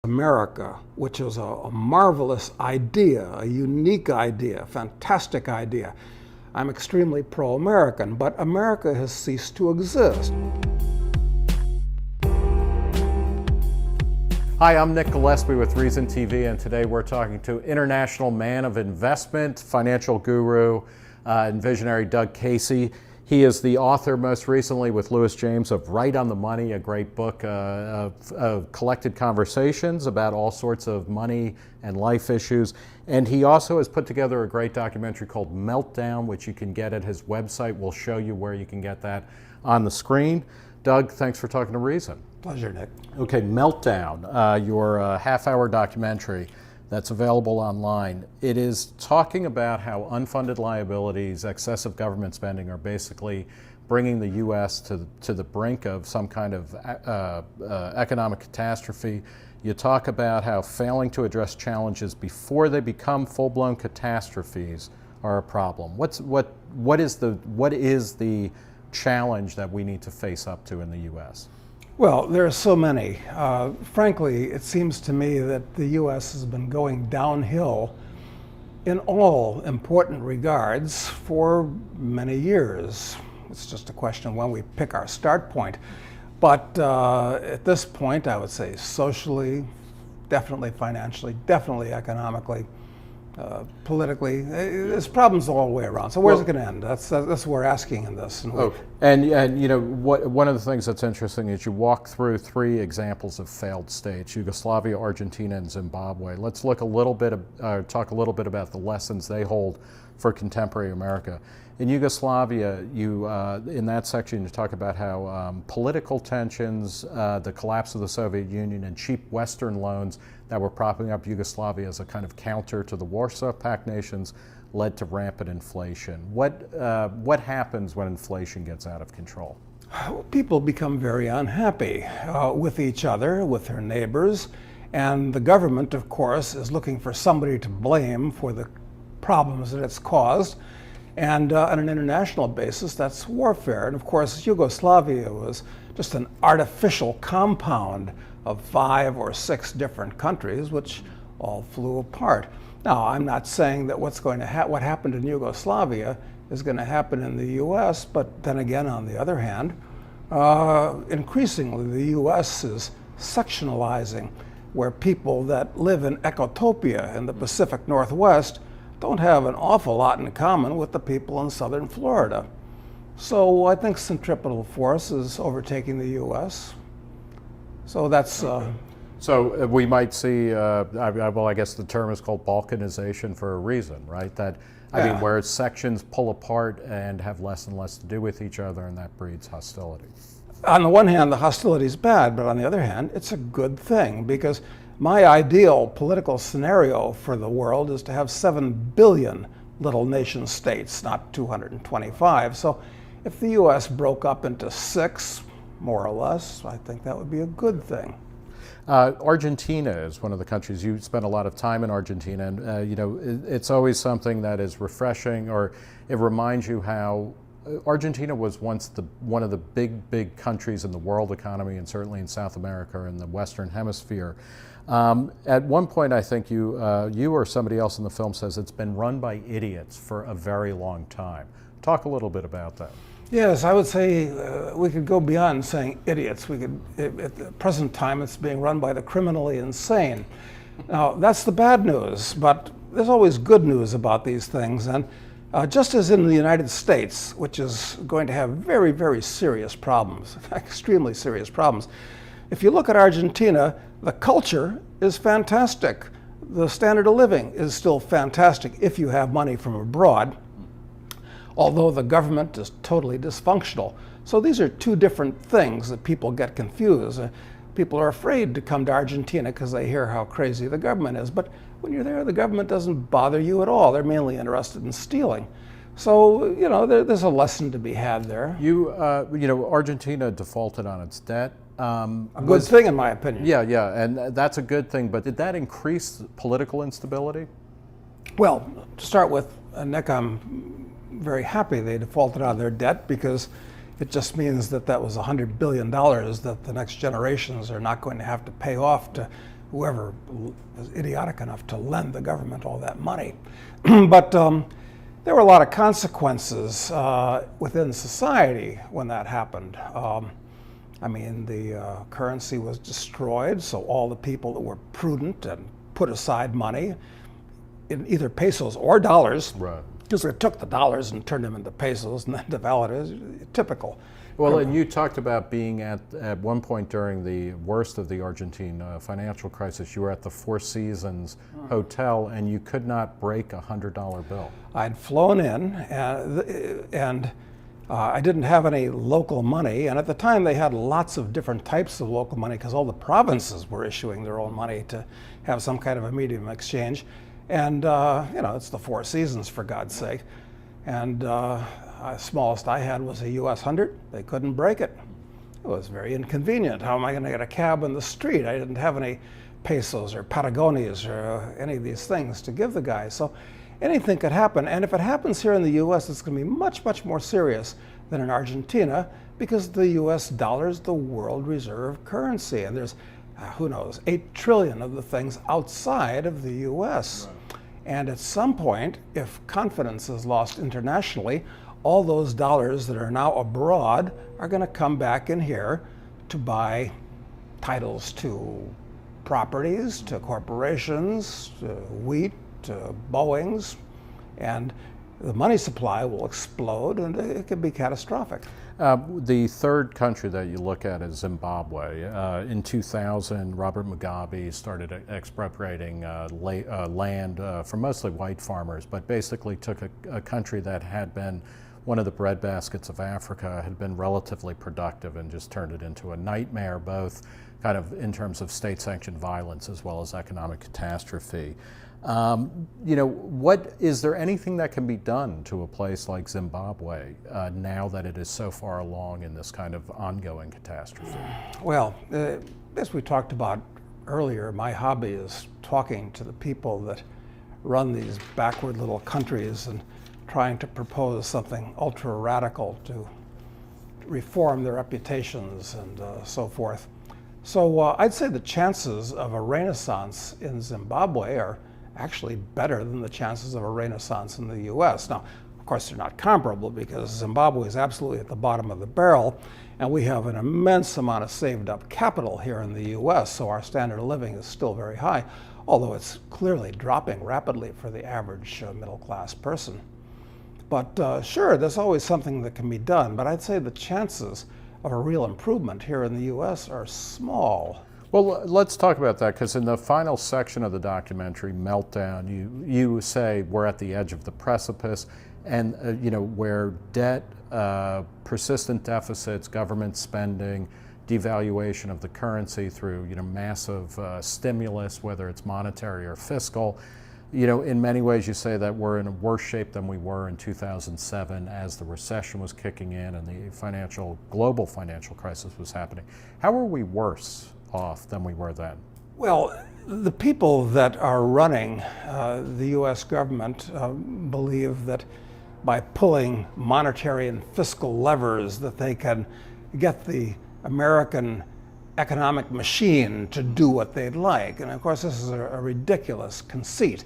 America, which is a marvelous idea, a unique idea, fantastic idea. I'm extremely pro-American, but America has ceased to exist. Hi, I'm Nick Gillespie with Reason TV, and today we're talking to international man of investment, financial guru, and visionary Doug Casey. He is the author, most recently with Lewis James, of Right on the Money, a great book of collected conversations about all sorts of money and life issues. And he also has put together a great documentary called Meltdown, which you can get at his website. We'll show you where you can get that on the screen. Doug, thanks for talking to Reason. Pleasure, Nick. Okay, Meltdown, your half-hour documentary that's available online. It is talking about how unfunded liabilities, excessive government spending are basically bringing the U.S. to the brink of some kind of economic catastrophe. You talk about how failing to address challenges before they become full-blown catastrophes are a problem. What is the challenge that we need to face up to in the U.S.? Well, there are so many. Frankly, it seems to me that the U.S. has been going downhill in all important regards for many years. It's just a question of when we pick our start point. But at this point, I would say socially, definitely financially, definitely economically, politically, there's problems all the way around. So where's it going to end? That's what we're asking in this. And you know, one of the things that's interesting is you walk through three examples of failed states: Yugoslavia, Argentina, and Zimbabwe. Let's look a little bit, talk a little bit about the lessons they hold for contemporary America. In Yugoslavia, in that section, you talk about how political tensions, the collapse of the Soviet Union, and cheap Western loans that were propping up Yugoslavia as a kind of counter to the Warsaw Pact nations led to rampant inflation. What happens when inflation gets out of control? People become very unhappy with each other, with their neighbors, and the government, of course, is looking for somebody to blame for the problems that it's caused. And on an international basis, that's warfare. And of course, Yugoslavia was just an artificial compound of 5 or 6 different countries, which all flew apart. Now, I'm not saying that what happened in Yugoslavia is going to happen in the U.S., but then again, on the other hand, increasingly the U.S. is sectionalizing, where people that live in Ecotopia in the Pacific Northwest don't have an awful lot in common with the people in southern Florida. So I think centripetal force is overtaking the U.S. So that's... So we might see, well, I guess the term is called balkanization for a reason, right? I mean, where sections pull apart and have less and less to do with each other, and that breeds hostility. On the one hand, the hostility is bad, but on the other hand, it's a good thing, because my ideal political scenario for the world is to have 7 billion little nation states, not 225. So if the U.S. broke up into 6, more or less, I think that would be a good thing. Argentina is one of the countries. You spent a lot of time in Argentina, and you know, it's always something that is refreshing, or it reminds you how Argentina was once one of the big countries in the world economy, and certainly in South America and the Western Hemisphere. At one point, I think you or somebody else in the film says it's been run by idiots for a very long time. Talk a little bit about that. Yes, I would say we could go beyond saying idiots. At the present time, it's being run by the criminally insane. Now, that's the bad news, but there's always good news about these things. And just as in the United States, which is going to have very, very serious problems, extremely serious problems, if you look at Argentina, the culture is fantastic. The standard of living is still fantastic if you have money from abroad, although the government is totally dysfunctional. So these are two different things that people get confused. People are afraid to come to Argentina because they hear how crazy the government is. But when you're there, the government doesn't bother you at all. They're mainly interested in stealing. So, you know, there's a lesson to be had there. You know, Argentina defaulted on its debt. A good thing, in my opinion. Yeah, and that's a good thing. But did that increase political instability? Well, to start with, Nick, I'm very happy they defaulted on their debt, because It just means that that was $100 billion that the next generations are not going to have to pay off to whoever was idiotic enough to lend the government all that money. But there were a lot of consequences within society when that happened. I mean, the currency was destroyed, so all the people that were prudent and put aside money in either pesos or dollars, Right. because they took the dollars and turned them into pesos and then devalued it. Typical. Well, and you talked about being at one point during the worst of the Argentine financial crisis, you were at the Four Seasons Hotel and you could not break a $100 bill. I'd flown in and I didn't have any local money, and at the time they had lots of different types of local money because all the provinces were issuing their own money to have some kind of a medium of exchange. And it's the Four Seasons, for God's sake. And the smallest I had was a US 100. They couldn't break it. It was very inconvenient. How am I going to get a cab in the street? I didn't have any pesos or Patagonias or any of these things to give the guy. So anything could happen. And if it happens here in the US, it's going to be much, much more serious than in Argentina, because the US dollar is the world reserve currency. And there's, who knows, 8 trillion of the things outside of the US. Right. And at some point, if confidence is lost internationally, all those dollars that are now abroad are going to come back in here to buy titles to properties, to corporations, to wheat, to Boeings, and the money supply will explode and it could be catastrophic. The third country that you look at is Zimbabwe. In 2000, Robert Mugabe started expropriating land from mostly white farmers, but basically took a country that had been one of the breadbaskets of Africa, had been relatively productive, and just turned it into a nightmare, both kind of in terms of state-sanctioned violence as well as economic catastrophe. Is there anything that can be done to a place like Zimbabwe now that it is so far along in this kind of ongoing catastrophe? Well, as we talked about earlier, my hobby is talking to the people that run these backward little countries and trying to propose something ultra radical to reform their reputations and so forth. So I'd say the chances of a renaissance in Zimbabwe are actually better than the chances of a renaissance in the US. Now, of course, they're not comparable because Zimbabwe is absolutely at the bottom of the barrel, and we have an immense amount of saved up capital here in the US, so our standard of living is still very high, although it's clearly dropping rapidly for the average middle class person. But sure, there's always something that can be done, but I'd say the chances of a real improvement here in the US are small. Well, let's talk about that, because in the final section of the documentary, Meltdown, you say we're at the edge of the precipice, and where debt, persistent deficits, government spending, devaluation of the currency through massive stimulus, whether it's monetary or fiscal. In many ways you say that we're in a worse shape than we were in 2007 as the recession was kicking in and the global financial crisis was happening. How are we worse off than we were then? Well, the people that are running the US government believe that by pulling monetary and fiscal levers that they can get the American economic machine to do what they'd like. And of course, this is a ridiculous conceit.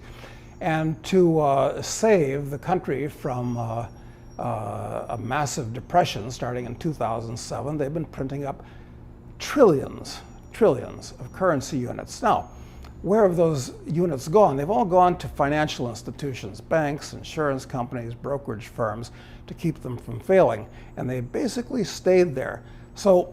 And to save the country from a massive depression starting in 2007, they've been printing up trillions of currency units. Now, where have those units gone? They've all gone to financial institutions, banks, insurance companies, brokerage firms, to keep them from failing. And they basically stayed there. So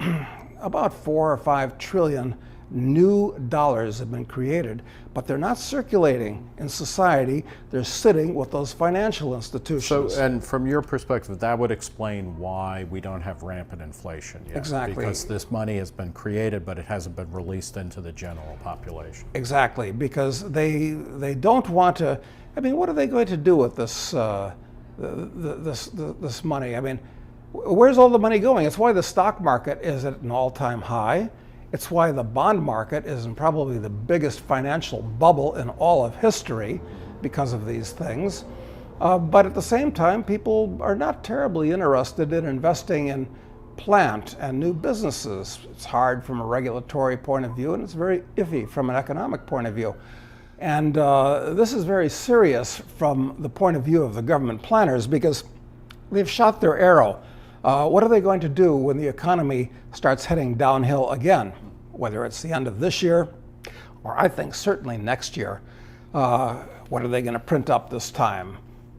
about 4 or 5 trillion new dollars have been created, but they're not circulating in society. They're sitting with those financial institutions. So, and from your perspective, that would explain why we don't have rampant inflation yet. Exactly. Because this money has been created, but it hasn't been released into the general population. Exactly, because they don't want to. I mean, what are they going to do with this this money? I mean, where's all the money going? It's why the stock market is at an all-time high. It's why the bond market is in probably the biggest financial bubble in all of history because of these things. But at the same time, people are not terribly interested in investing in plant and new businesses. It's hard from a regulatory point of view, and it's very iffy from an economic point of view. And this is very serious from the point of view of the government planners, because they've shot their arrow. What are they going to do when the economy starts heading downhill again, whether it's the end of this year, or I think certainly next year? What are they going to print up this time?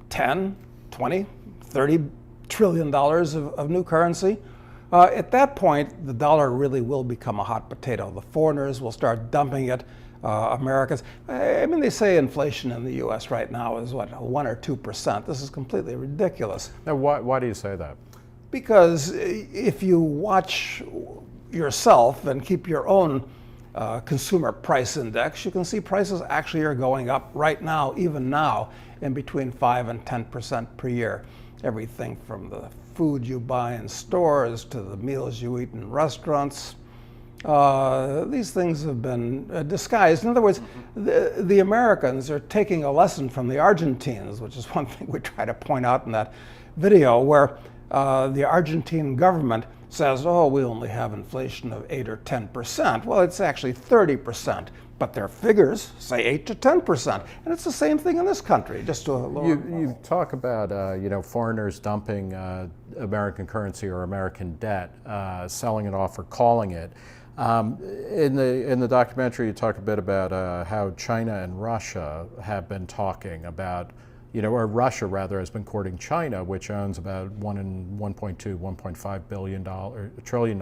10, 20, 30 trillion dollars of new currency? At that point, the dollar really will become a hot potato. The foreigners will start dumping it. Americans, I mean, they say inflation in the U.S. right now is what, 1 or 2%. This is completely ridiculous. Now, why do you say that? Because if you watch yourself and keep your own consumer price index, you can see prices actually are going up right now, even now, in between 5 and 10% per year. Everything from the food you buy in stores to the meals you eat in restaurants. These things have been disguised. In other words, the Americans are taking a lesson from the Argentines, which is one thing we try to point out in that video, where the Argentine government says, oh, we only have inflation of 8 or 10%. Well, it's actually 30%, but their figures say 8 to 10%. And it's the same thing in this country, just to a lower level. You talk about foreigners dumping American currency or American debt, selling it off or calling it. In the documentary, you talk a bit about how China and Russia have been talking about, or Russia rather has been courting China, which owns about $1.5 trillion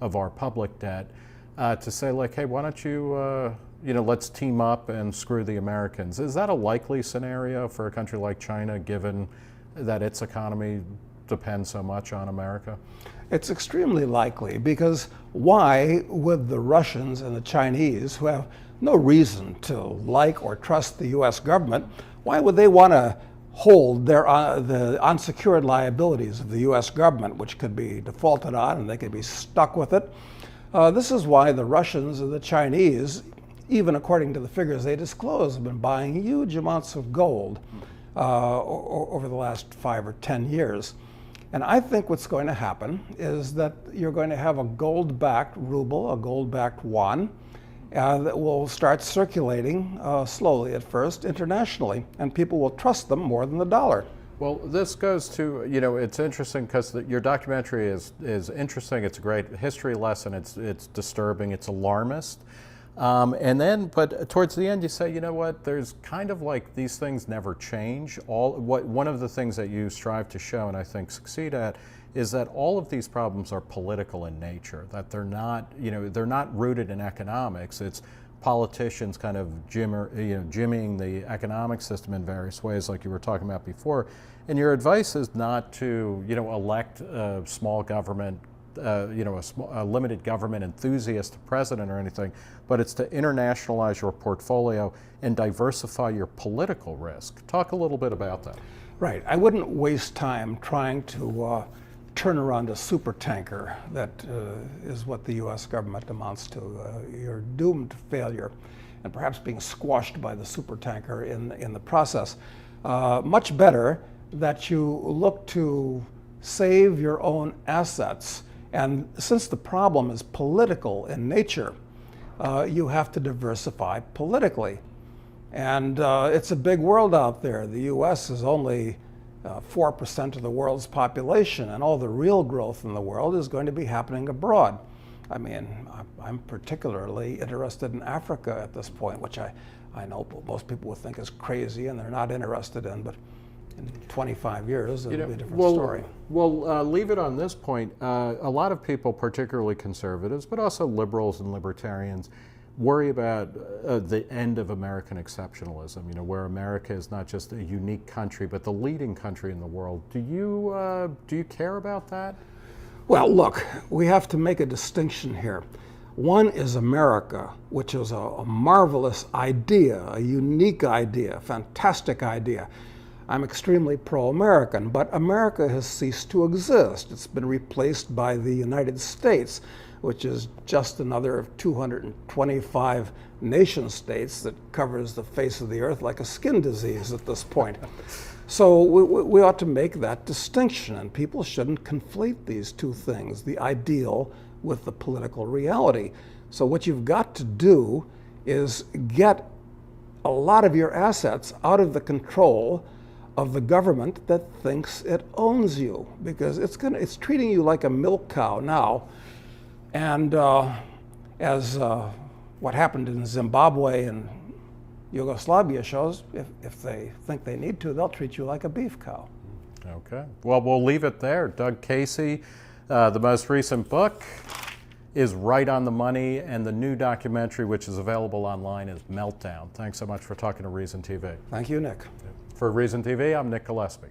of our public debt, to say like, hey, why don't you, let's team up and screw the Americans. Is that a likely scenario for a country like China, given that its economy depends so much on America? It's extremely likely, because why would the Russians and the Chinese, who have no reason to like or trust the U.S. government, why would they want to hold the unsecured liabilities of the U.S. government, which could be defaulted on and they could be stuck with it? This is why the Russians and the Chinese, even according to the figures they disclose, have been buying huge amounts of gold over the last 5 or 10 years. And I think what's going to happen is that you're going to have a gold-backed ruble, a gold-backed yuan, that will start circulating slowly at first internationally, and people will trust them more than the dollar. Well, this goes to, it's interesting because your documentary is interesting. It's a great history lesson. It's disturbing. It's alarmist. But towards the end, you say, you know what? There's kind of like these things never change. One of the things that you strive to show, and I think succeed at, is that all of these problems are political in nature. That they're not, they're not rooted in economics. It's politicians kind of jimmying the economic system in various ways, like you were talking about before. And your advice is not to, elect a small government, a limited government enthusiast president or anything, but it's to internationalize your portfolio and diversify your political risk. Talk a little bit about that. Right. I wouldn't waste time trying to turn around a supertanker. That is what the U.S. government amounts to. You're doomed to failure and perhaps being squashed by the supertanker in the process. Much better that you look to save your own assets. And since the problem is political in nature, you have to diversify politically. And it's a big world out there. The U.S. is only 4% of the world's population, and all the real growth in the world is going to be happening abroad. I mean, I'm particularly interested in Africa at this point, which I know most people would think is crazy and they're not interested in, but in 25 years, it'll be a different story. Well, leave it on this point. A lot of people, particularly conservatives, but also liberals and libertarians, worry about the end of American exceptionalism, where America is not just a unique country, but the leading country in the world. Do you care about that? Well, look, we have to make a distinction here. One is America, which is a marvelous idea, a unique idea, a fantastic idea. I'm extremely pro-American, but America has ceased to exist. It's been replaced by the United States. which is just another of 225 nation states that covers the face of the earth like a skin disease at this point. So we ought to make that distinction, and people shouldn't conflate these two things, the ideal with the political reality. So what you've got to do is get a lot of your assets out of the control of the government that thinks it owns you, because it's treating you like a milk cow now. And as what happened in Zimbabwe and Yugoslavia shows, if they think they need to, they'll treat you like a beef cow. Okay. Well, we'll leave it there. Doug Casey, the most recent book is Right on the Money, and the new documentary, which is available online, is Meltdown. Thanks so much for talking to Reason TV. Thank you, Nick. For Reason TV, I'm Nick Gillespie.